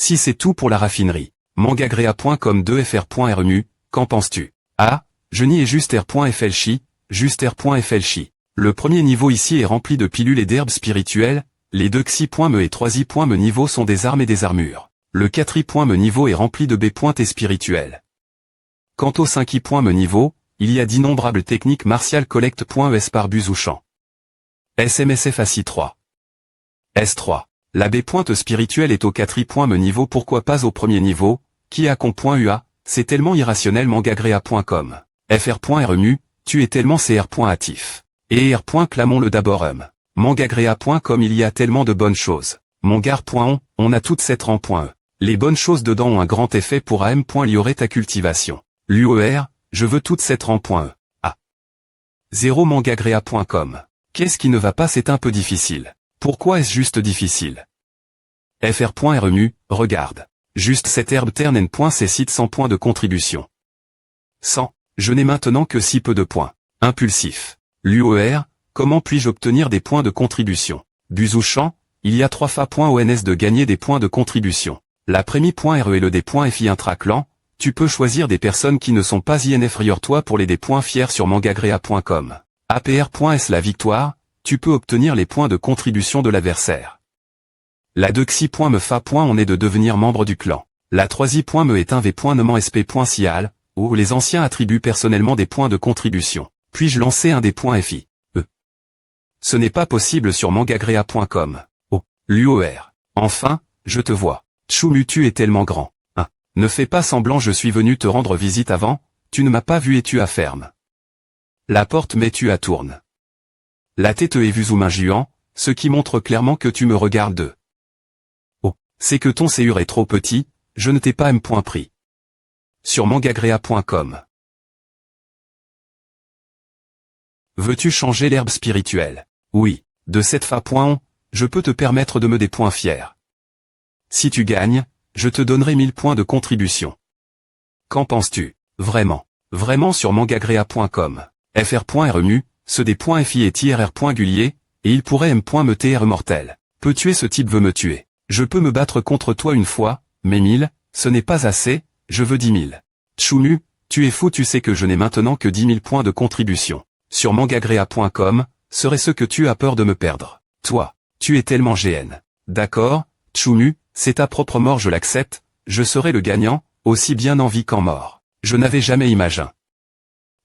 Si c'est tout pour la raffinerie. Mangagrea.com 2fr.rmu, qu'en penses-tu? Ah, je nie et juste r.flchi, juste r.flchi. Le premier niveau ici est rempli de pilules et d'herbes spirituelles, les 2 xi.me et 3 i.me niveau sont des armes et des armures. Le 4 i.me niveau est rempli de b. et spirituelles. Quant au 5 i.me niveau, il y a d'innombrables techniques martiales collecte.es par Buzouchan. SMSF ASI 3. S3. La B. spirituelle est au 4 i.me niveau, pourquoi pas au premier niveau, qui a con.ua, c'est tellement irrationnel mangagrea.com. fr.rmu, tu es tellement cr.atif. Et r.clamons-le d'abord Mangagrea.com il y a tellement de bonnes choses. Mongar.on a toute cette rang.e. Les bonnes choses dedans ont un grand effet pour am. Il y aurait ta cultivation. L'UER, je veux toute cette rang.e. Ah. 0 mangagrea.com. Qu'est-ce qui ne va pas? C'est un peu difficile. Pourquoi est-ce juste difficile? fr.rmu, regarde. Juste cette herbe terne ces sites 100 points de contribution. 100. Je n'ai maintenant que si peu de points. Impulsif. L'UER, comment puis-je obtenir des points de contribution? Buzouchan, il y a 3 fa.ons de gagner des points de contribution. La Prémi.re et le D.fi intraclan, tu peux choisir des personnes qui ne sont pas inférieures toi pour les des points fiers sur mangagrea.com. APR.s la victoire, tu peux obtenir les points de contribution de l'adversaire. La 2 xi.me fa.on est de devenir membre du clan. La 3 i.me est un v.noment.sp.cial, où les anciens attribuent personnellement des points de contribution. Puis-je lancer un des points FI? Ce n'est pas possible sur mangagrea.com. Oh, l'UOR. Enfin, je te vois. Tchoumu, tu es tellement grand. Ne fais pas semblant, je suis venu te rendre visite avant, tu ne m'as pas vu et tu ferme. La porte mais tu tourne. La tête est vue zoom juan, ce qui montre clairement que tu me regardes de. Oh, c'est que ton séur est trop petit, je ne t'ai pas pris. Sur mangagrea.com. Veux-tu changer l'herbe spirituelle? Oui, de cette fa.on, je peux te permettre de me des points fiers. Si tu gagnes, je te donnerai 1000 points de contribution. Qu'en penses-tu? Vraiment. Vraiment sur mangagrea.com. fr.rmu, ce des points FI est IRR.gulier, et il pourrait me tr mortel. Peut tuer ce type veut me tuer. Je peux me battre contre toi une fois, mais 1000, ce n'est pas assez, je veux 10 000. Tchoumu, tu es fou, tu sais que je n'ai maintenant que 10 000 points de contribution. Sur mangagrea.com, serait ce que tu as peur de me perdre. Toi, tu es tellement GN. D'accord, Tchoumu, c'est ta propre mort, je l'accepte, je serai le gagnant, aussi bien en vie qu'en mort. Je n'avais jamais imaginé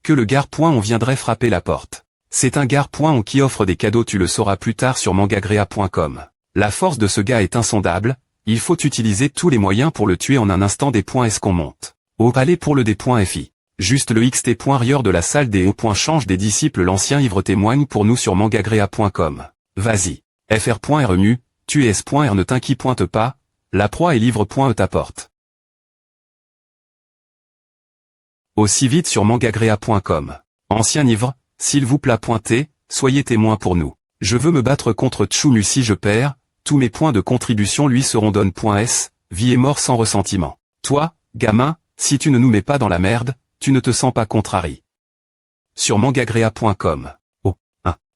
que le gare.on viendrait frapper la porte. C'est un gare.on qui offre des cadeaux, tu le sauras plus tard sur mangagrea.com. La force de ce gars est insondable, il faut utiliser tous les moyens pour le tuer en un instant. Des points est-ce qu'on monte au palais pour le D.fi. Juste le xt.rieur de la salle des hauts change des disciples, l'ancien ivre témoigne pour nous sur mangagrea.com. Vas-y. fr.rmu, tu es s.r, ne t'inquiète pas, la proie est livre.e t'apporte. Aussi vite sur mangagrea.com. Ancien ivre, s'il vous plaît pointez, soyez témoin pour nous. Je veux me battre contre Tchoumu, si je perds, tous mes points de contribution lui seront donne.s, vie et mort sans ressentiment. Toi, gamin, si tu ne nous mets pas dans la merde, tu ne te sens pas contrarié. Sur mangagrea.com. Oh,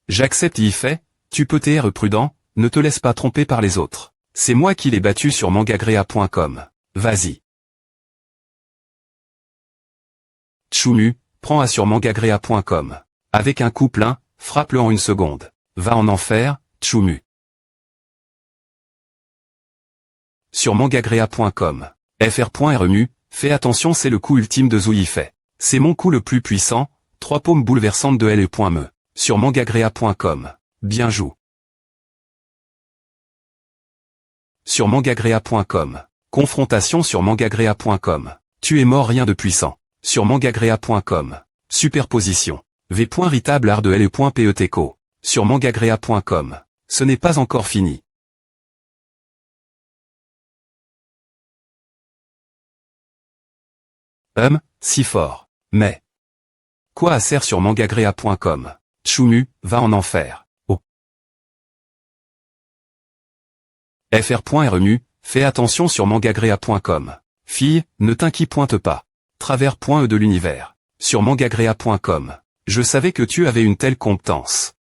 j'accepte y fait, tu peux t'être prudent, ne te laisse pas tromper par les autres. C'est moi qui l'ai battu sur mangagrea.com. Vas-y. Tchoumu, prends à sur mangagrea.com. Avec un coup plein, frappe-le en 1 seconde. Va en enfer, Tchoumu. Sur mangagrea.com. fr.rmu, fais attention, c'est le coup ultime de Zouifet. C'est mon coup le plus puissant, 3 paumes bouleversantes de L.me. Sur mangagrea.com. Bien joué. Sur mangagrea.com. Confrontation sur mangagrea.com. Tu es mort, rien de puissant. Sur mangagrea.com. Superposition. V.ritable art de L.petco. Sur mangagrea.com. Ce n'est pas encore fini. Si fort. Mais. Quoi à sert sur mangagrea.com. Tchoumu, va en enfer. Oh. fr.rmu, fais attention sur mangagrea.com. Fille, ne t'inquiète pas. Travers.e de l'univers. Sur mangagrea.com. Je savais que tu avais une telle compétence.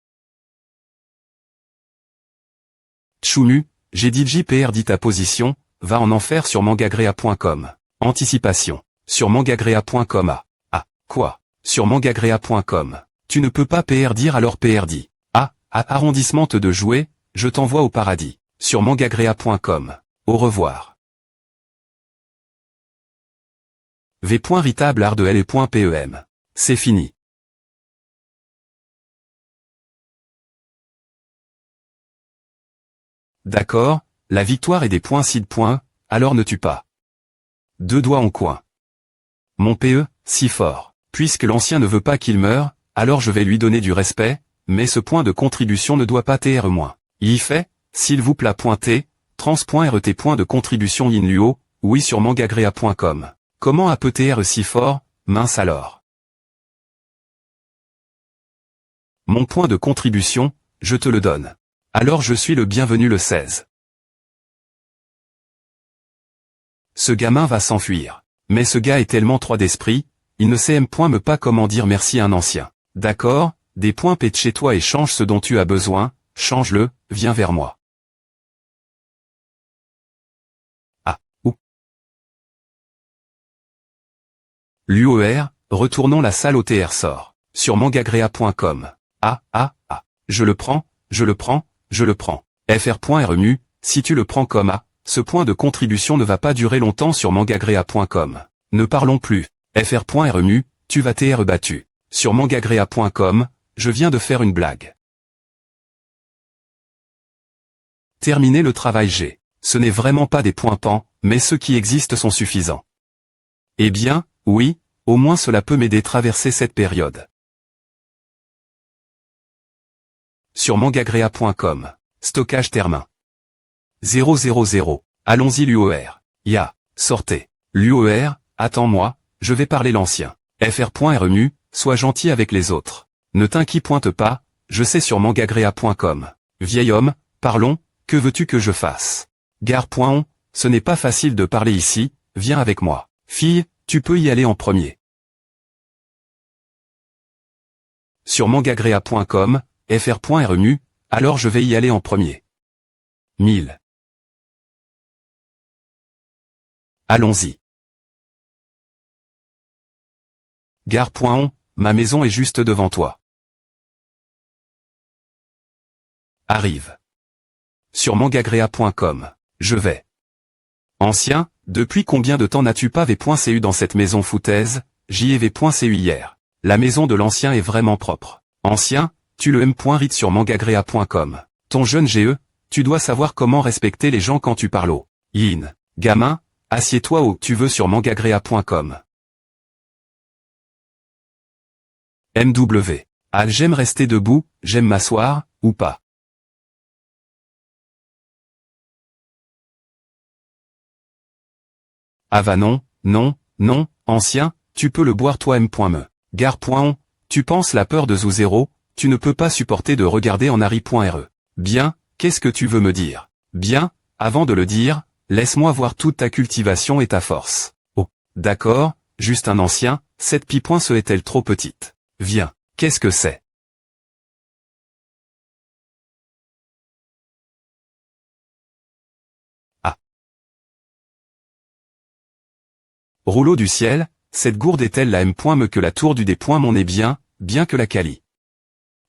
Tchoumu, j'ai dit JPR dit ta position, va en enfer sur mangagrea.com. Anticipation. Sur mangagrea.com. Quoi? Sur mangagrea.com. Tu ne peux pas PR dire alors PR dit. Arrondissement de jouer, je t'envoie au paradis. Sur mangagrea.com. Au revoir. v.ritable.art.de.l.pem. C'est fini. D'accord, la victoire est des points seed points, alors ne tue pas. Deux doigts en coin. Mon PE, si fort. Puisque l'ancien ne veut pas qu'il meure, alors je vais lui donner du respect, mais ce point de contribution ne doit pas TR-. Il fait, s'il vous plaît pointer, trans.rt point de contribution in luo, oui sur mangagrea.com. Comment a peut TR si fort, mince alors. Mon point de contribution, je te le donne. Alors je suis le bienvenu le 16. Ce gamin va s'enfuir. Mais ce gars est tellement 3 d'esprit, il ne sait me pas comment dire merci à un ancien. D'accord, des points pète chez toi et change ce dont tu as besoin, change-le, viens vers moi. L'UOR, retournons la salle au TR sort. Sur mangagrea.com. Je le prends, je le prends, je le prends. fr.remu, si tu le prends comme ce point de contribution ne va pas durer longtemps sur mangagrea.com. Ne parlons plus. fr.remu, tu vas TR battu. Sur mangagrea.com, je viens de faire une blague. Terminer le travail G. Ce n'est vraiment pas des points pan, mais ceux qui existent sont suffisants. Eh bien, oui, au moins cela peut m'aider à traverser cette période. Sur mangagrea.com. Stockage termin. 000. Allons-y l'UOR. Sortez. L'UOR, attends-moi, je vais parler l'ancien. fr.remu, sois gentil avec les autres. Ne t'inquiète pas, je sais sur mangagrea.com. Vieil homme, parlons, que veux-tu que je fasse? Gare.on, ce n'est pas facile de parler ici, viens avec moi. Fille, tu peux y aller en premier. Sur mangagrea.com, fr.remu, alors je vais y aller en premier. 1000. Allons-y. Gare.on, ma maison est juste devant toi. Arrive. Sur mangagrea.com, je vais. Ancien, depuis combien de temps n'as-tu pas v.cu dans cette maison foutaise? J'y ai v.cu hier. La maison de l'ancien est vraiment propre. Ancien, tu le m.rit sur mangagrea.com. Ton jeune GE, tu dois savoir comment respecter les gens quand tu parles au yin. Gamin, assieds-toi où tu veux sur mangagrea.com. MW. J'aime rester debout, j'aime m'asseoir, ou pas. Non, non, ancien, tu peux le boire toi m.me. Gare.on, tu penses la peur de Zoo0, tu ne peux pas supporter de regarder en Harry.re. Bien, qu'est-ce que tu veux me dire? Bien, avant de le dire, laisse-moi voir toute ta cultivation et ta force. Oh, d'accord, juste un ancien, cette pi.ce est-elle trop petite? Viens, qu'est-ce que c'est? Rouleau du ciel, cette gourde est-elle la m.me que la tour du d.mon est bien que la quali.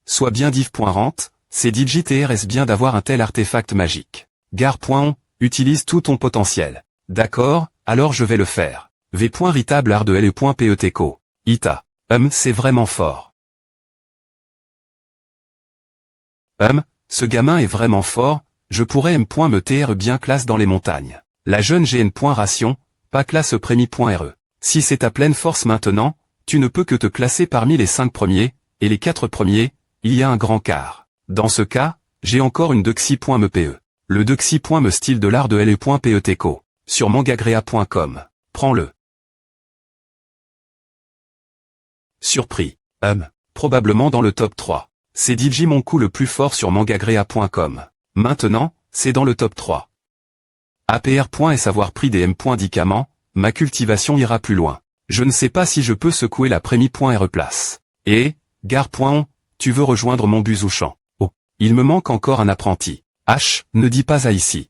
Soit bien div.rent, c'est digitrs bien d'avoir un tel artefact magique. Gare.on, utilise tout ton potentiel. D'accord, alors je vais le faire. v.ritable.art.de.l.petco. Ita. C'est vraiment fort. Ce gamin est vraiment fort, je pourrais me tr bien classe dans les montagnes. La jeune gn.ration, pas classe prémi.re. Si c'est à pleine force maintenant, tu ne peux que te classer parmi les 5 premiers, et les 4 premiers, il y a un grand quart. Dans ce cas, j'ai encore une dexi.me. Le dexi.me style de l'art de l.petco. Sur mangagrea.com. Prends-le. Surpris. Probablement dans le top 3. C'est DJ mon coup le plus fort sur mangagrea.com. Maintenant, c'est dans le top 3. APR. Avoir pris des médicaments, ma cultivation ira plus loin. Je ne sais pas si je peux secouer la prémi.re place. Et, gare.on, tu veux rejoindre mon Buzouchan. Oh, il me manque encore un apprenti. Ne dis pas à ici.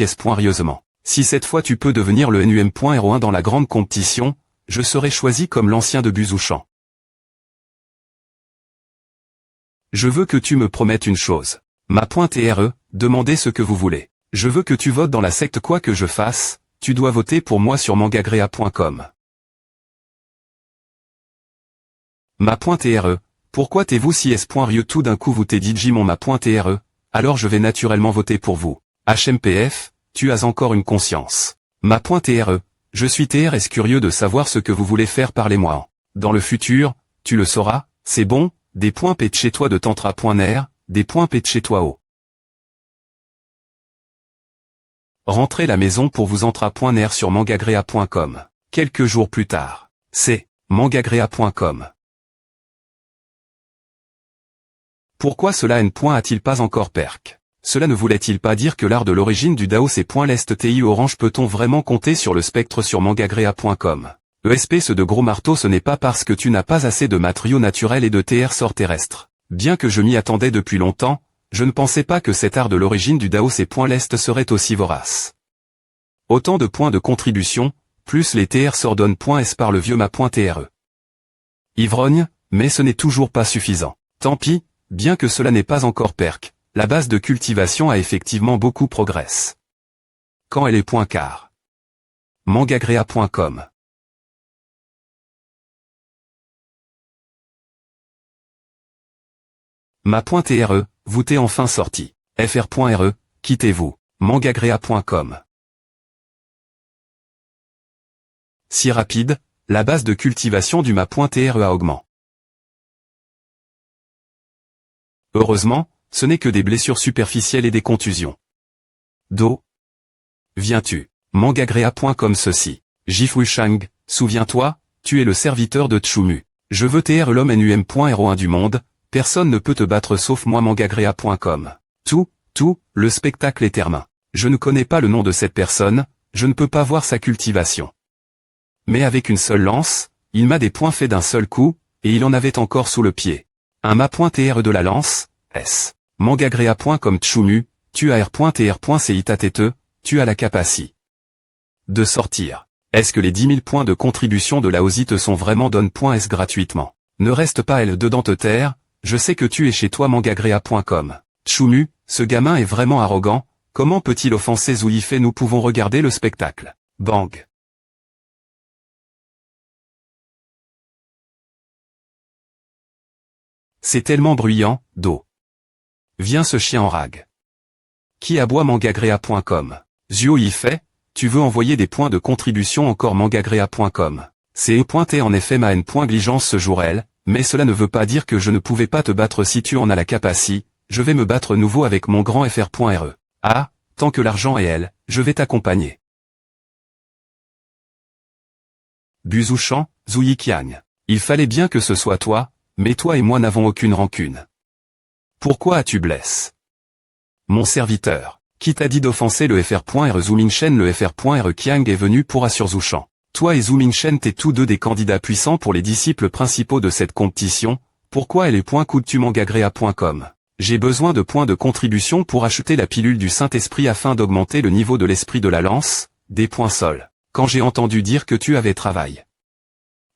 efficacement. Si cette fois tu peux devenir le NUM.01 dans la grande compétition, je serai choisi comme l'ancien de Buzouchan. Je veux que tu me promettes une chose. Ma.TRE, demandez ce que vous voulez. Je veux que tu votes dans la secte quoi que je fasse, tu dois voter pour moi sur mangagrea.com. Ma.TRE, pourquoi t'es-vous si s.rio tout d'un coup vous t'es dit mon ma.TRE, alors je vais naturellement voter pour vous. HMPF, tu as encore une conscience. Ma.TRE, je suis TRS curieux de savoir ce que vous voulez faire parlez-moi. Dans le futur, tu le sauras, c'est bon, des points P de chez toi de tantra.ner, des points P de chez toi au. Rentrez la maison pour vous entra.ner sur mangagrea.com. Quelques jours plus tard. C'est mangagrea.com. Pourquoi cela a-t-il pas encore perc? Cela ne voulait-il pas dire que l'art de l'origine du Dao c'est .lest TI orange peut-on vraiment compter sur le spectre sur mangagrea.com? ESP ce de gros marteau ce n'est pas parce que tu n'as pas assez de matériaux naturels et de TR sort terrestre. Bien que je m'y attendais depuis longtemps, je ne pensais pas que cet art de l'origine du Dao c'est .lest serait aussi vorace. Autant de points de contribution, plus les TR sordonnent .s par le vieux ma.TRE. Ivrogne, mais ce n'est toujours pas suffisant. Tant pis, bien que cela n'est pas encore perc, la base de cultivation a effectivement beaucoup progressé. Quand elle est .car. Mangagrea.com. Ma.TRE, vous t'est enfin sorti. FR.RE, quittez-vous. Mangagrea.com. Si rapide, la base de cultivation du ma.TRE a augmenté. Heureusement, ce n'est que des blessures superficielles et des contusions. Do. Viens-tu. Mangagrea.com ceci. Jifwushang, souviens-toi, tu es le serviteur de Tchumu. Je veux TR l'homme NUM.01 du monde, personne ne peut te battre sauf moi mangagrea.com. Tout, le spectacle est termin. Je ne connais pas le nom de cette personne, je ne peux pas voir sa cultivation. Mais avec une seule lance, il m'a des points faits d'un seul coup, et il en avait encore sous le pied. Un ma.TRE de la lance, S. Mangagrea.com Tchumu, tu as r.tr.citatete, tu as la capacité de sortir. Est-ce que les 10 000 points de contribution de la OSI te sont vraiment donne.s gratuitement? Ne reste pas elle dedans te taire, je sais que tu es chez toi mangagrea.com. Tchumu, ce gamin est vraiment arrogant, comment peut-il offenser Zouife? Nous pouvons regarder le spectacle. Bang. C'est tellement bruyant, Do. Viens ce chien en rag. Qui aboie mangagrea.com. Zuo Yifei, tu veux envoyer des points de contribution encore mangagrea.com. C'est pointé en effet ma n.gligence ce jour elle, mais cela ne veut pas dire que je ne pouvais pas te battre si tu en as la capacité, je vais me battre nouveau avec mon grand fr.re. Ah, tant que l'argent est elle, je vais t'accompagner. Buzouchan, Zouyi Qiang. Il fallait bien que ce soit toi, mais toi et moi n'avons aucune rancune. Pourquoi as-tu blessé mon serviteur? Qui t'a dit d'offenser le fr.re Zhu Mingchen? Le fr.re Qiang est venu pour assurer Zouchan. Toi et Zhu Mingchen t'es tous deux des candidats puissants pour les disciples principaux de cette compétition, pourquoi et les points coûtent-tu mangagrea.com? J'ai besoin de points de contribution pour acheter la pilule du Saint-Esprit afin d'augmenter le niveau de l'esprit de la lance, des points sol. Quand j'ai entendu dire que tu avais travaillé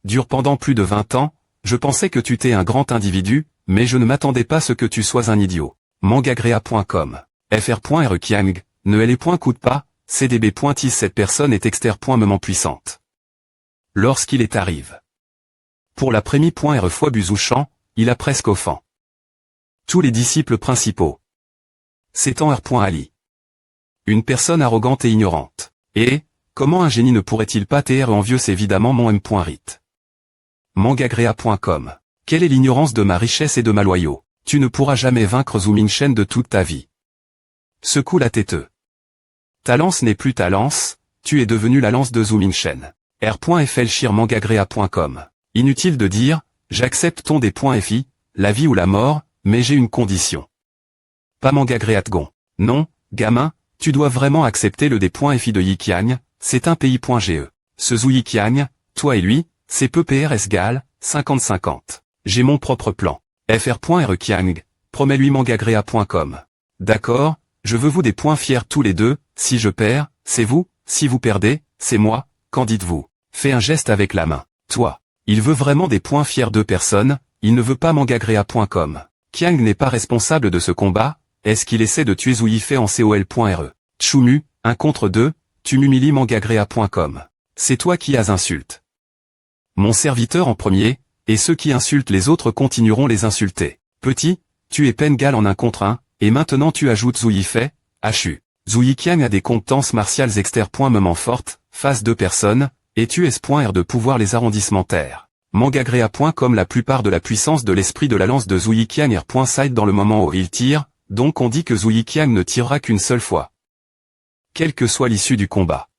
dur pendant plus de 20 ans, je pensais que tu étais un grand individu, mais je ne m'attendais pas à ce que tu sois un idiot. Mangagrea.com. fr.re Qiang, ne les points coûtent pas, cdb.is cette personne est exter.moment puissante. Lorsqu'il est arrive. Pour la première fois Buzouchan, il a presque offensé tous les disciples principaux. C'est en R.Ali. Une personne arrogante et ignorante. Et, comment un génie ne pourrait-il pas être envieux? C'est évidemment mon m.rit. Mangagrea.com. Quelle est l'ignorance de ma richesse et de ma loyauté? Tu ne pourras jamais vaincre Zhu Mingchen de toute ta vie. Secoue la tête. Ta lance n'est plus ta lance, tu es devenu la lance de Zhu Mingchen. R.Flchir mangagrea.com. Inutile de dire, j'accepte ton des points FI, la vie ou la mort, mais j'ai une condition. Pas mangagrea.gon. Non, gamin, tu dois vraiment accepter le des points FI de Yiqiang, c'est un pays.ge. Ce Zhu Yiqiang, toi et lui, c'est peu PRS gal, 50-50. J'ai mon propre plan. fr.re Qiang, promets-lui mangagrea.com. D'accord, je veux vous des points fiers tous les deux, si je perds, c'est vous, si vous perdez, c'est moi, qu'en dites-vous? Fais un geste avec la main. Toi. Il veut vraiment des points fiers de personne, il ne veut pas mangagrea.com. Qiang n'est pas responsable de ce combat, est-ce qu'il essaie de tuer Zhu Yifei en col.re? Tchumu, 1 contre 2, tu m'humilies mangagrea.com. C'est toi qui as insulte mon serviteur en premier, et ceux qui insultent les autres continueront les insulter. Petit, tu es peine gal en 1 contre 1, et maintenant tu ajoutes Zhu Yifei, HU. Zhu Yiqiang a des compétences martiales exter.moment fortes, face 2 personnes, et tu es.r de pouvoir les arrondissements terre. Mangagrea.com. La plupart de la puissance de l'esprit de la lance de Zhu Yiqiang R.side dans le moment où il tire, donc on dit que Zhu Yiqiang ne tirera qu'une seule fois. Quelle que soit l'issue du combat.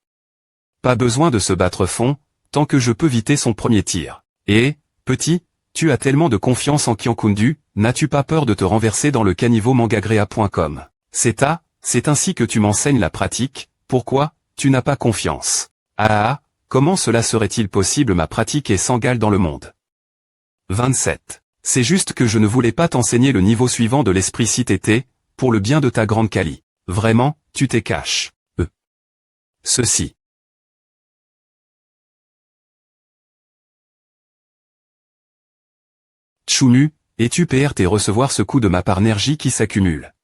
Pas besoin de se battre fond, tant que je peux éviter son premier tir. Et, petit, tu as tellement de confiance en Qiankundu, n'as-tu pas peur de te renverser dans le caniveau mangagrea.com? C'est ainsi que tu m'enseignes la pratique, pourquoi, tu n'as pas confiance? Ah, comment cela serait-il possible? Ma pratique est sans égale dans le monde. 27. C'est juste que je ne voulais pas t'enseigner le niveau suivant de l'esprit si t'étais, pour le bien de ta grande Kali. Vraiment, tu t'es caché. Ceci. Tchumu, et-tu PRT recevoir ce coup de ma part énergie qui s'accumule?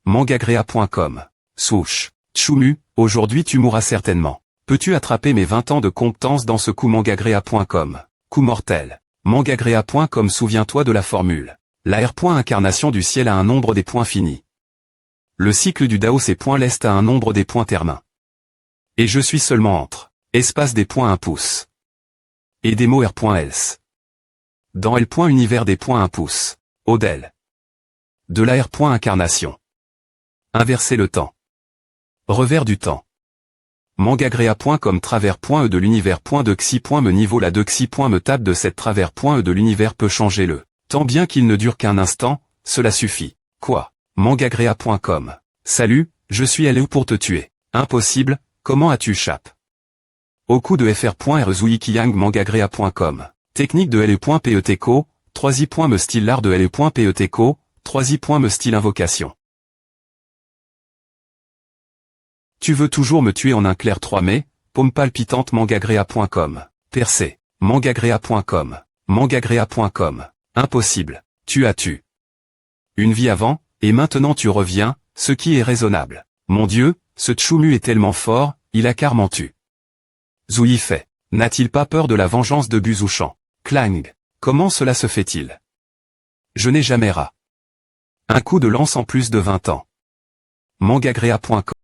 Mangagrea.com. Swoosh. Tchumu, aujourd'hui tu mourras certainement. Peux-tu attraper mes 20 ans de compétence dans ce coup? Mangagrea.com. Coup mortel. Mangagrea.com. Souviens-toi de la formule. La R.incarnation du ciel a un nombre des points finis. Le cycle du Dao c'est point l'est a un nombre des points termes. Et je suis seulement entre. Espace des points 1 pouce. Et des mots R.else. Dans L.univers des points 1 pouce. Odel. De la R.incarnation. Inverser le temps. Revers du temps. Mangagrea.com. Travers.e de l'univers.de xi.me niveau la de xi.me tape de cette travers.e de l'univers peut changer le tant bien qu'il ne dure qu'un instant, cela suffit. Quoi? Mangagrea.com. Salut, je suis allé où pour te tuer? Impossible, comment as-tu échappé? Au coup de fr.re Zhu Yiqiang. Mangagrea.com. Technique de le.petco, 3i.me style l'art de le.petco, 3i.me style invocation. Tu veux toujours me tuer en un clair 3 mai, paume palpitante. Mangagrea.com. Percé. Mangagrea.com. Mangagrea.com. Impossible. Tu as tué une vie avant, et maintenant tu reviens, ce qui est raisonnable. Mon Dieu, ce Tchumu est tellement fort, il a carrément tué. Zhu Yifei. N'a-t-il pas peur de la vengeance de Buzouchan? Clang. Comment cela se fait-il? Je n'ai jamais rat. Un coup de lance en plus de 20 ans. Mangagrea.com.